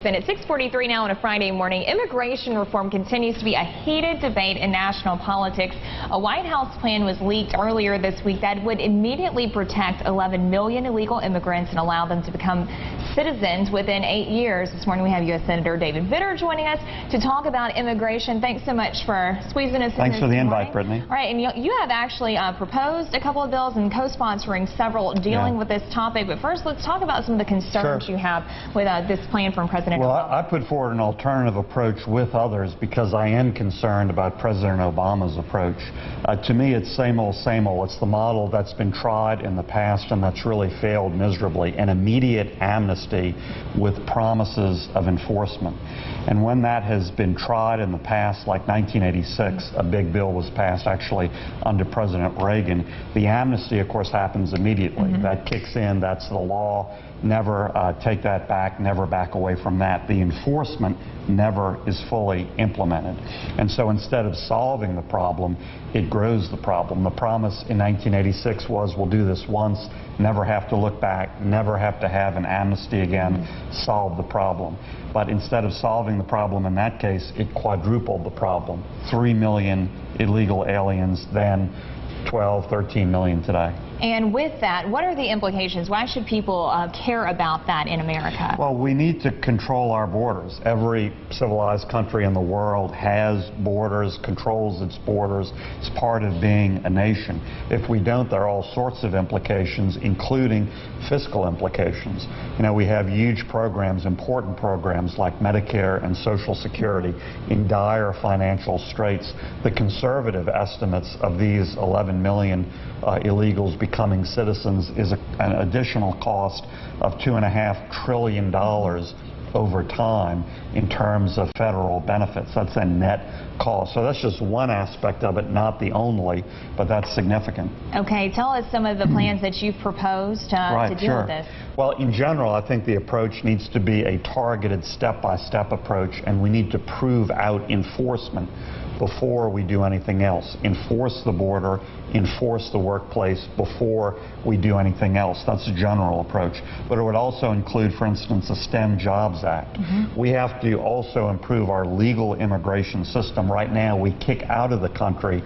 And at 6:43 now on a Friday morning, immigration reform continues to be a heated debate in national politics. A White House plan was leaked earlier this week that would immediately protect 11 million illegal immigrants and allow them to become citizens within 8 years. This morning we have U.S. Senator David Vitter joining us to talk about immigration. Thanks so much for squeezing us in. Thanks for the invite, Brittany. All right, and you have actually proposed a couple of bills and co-sponsoring several dealing with this topic. But first, let's talk about some of the concerns you have with this plan from President Obama. I put forward an alternative approach with others because I am concerned about President Obama's approach. To me, it's same old, same old. It's the model that's been tried in the past and that's really failed miserably. An immediate amnesty with promises of enforcement. And when that has been tried in the past, like 1986, a big bill was passed actually under President Reagan. The amnesty, of course, happens immediately. That kicks in. That's the law. Never take that back, never back away from that. The enforcement never is fully implemented. And so instead of solving the problem, it grows the problem. The promise in 1986 was we'll do this once, never have to look back, never have to have an amnesty again, solve the problem. But instead of solving the problem in that case, it quadrupled the problem. 3 million illegal aliens, then 12, 13 million today. And with that, what are the implications? Why should people care about that in America? Well, we need to control our borders. Every civilized country in the world has borders, controls its borders. It's part of being a nation. If we don't, there are all sorts of implications, including fiscal implications. You know, we have huge programs, important programs like Medicare and Social Security in dire financial straits. The conservative estimates of these 11 million illegals becoming citizens is an additional cost of $2.5 trillion over time in terms of federal benefits. That's a net cost. So that's just one aspect of it, not the only, but that's significant. Okay, tell us some of the plans that you've proposed to deal with this. Well, in general, I think the approach needs to be a targeted step-by-step approach, and we need to prove out enforcement before we do anything else. Enforce the border, enforce the workplace before we do anything else. That's a general approach. But it would also include, for instance, a STEM Jobs Act. We have to also improve our legal immigration system. Right now, we kick out of the country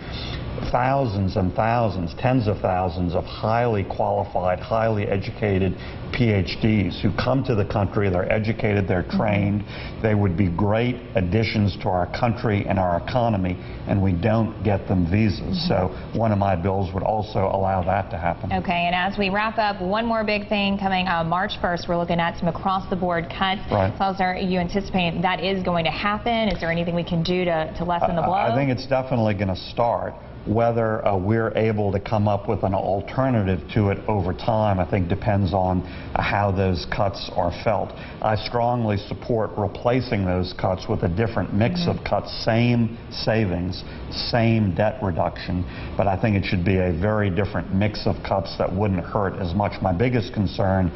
thousands and thousands, tens of thousands of highly qualified, highly educated PhDs who come to the country. They're educated, they're trained. They would be great additions to our country and our economy, and we don't get them visas. So one of my bills would also allow that to happen. Okay, and as we wrap up, one more big thing coming March 1st, we're looking at some across-the-board cuts. Right. So are you anticipating that is going to happen? Is there anything we can do to lessen the blow? I think it's definitely going to start. Whether we're able to come up with an alternative to it over time, I think depends on how those cuts are felt. I strongly support replacing those cuts with a different mix of cuts, same savings, same debt reduction, but I think it should be a very different mix of cuts that wouldn't hurt as much. My biggest concern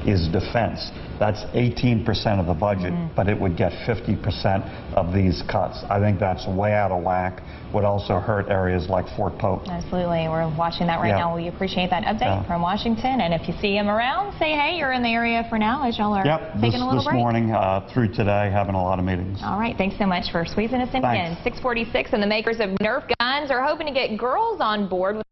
is defense. That's 18% of the budget, but it would get 50% of these cuts. I think that's way out of whack. Would also hurt areas like Fort Polk. Absolutely. We're watching that right now. We appreciate that update from Washington. And if you see him around, say, hey, you're in the area for now as y'all are taking a little break. This morning through today, having a lot of meetings. All right. Thanks so much for squeezing us in again. 6:46, and the makers of Nerf guns are hoping to get girls on board with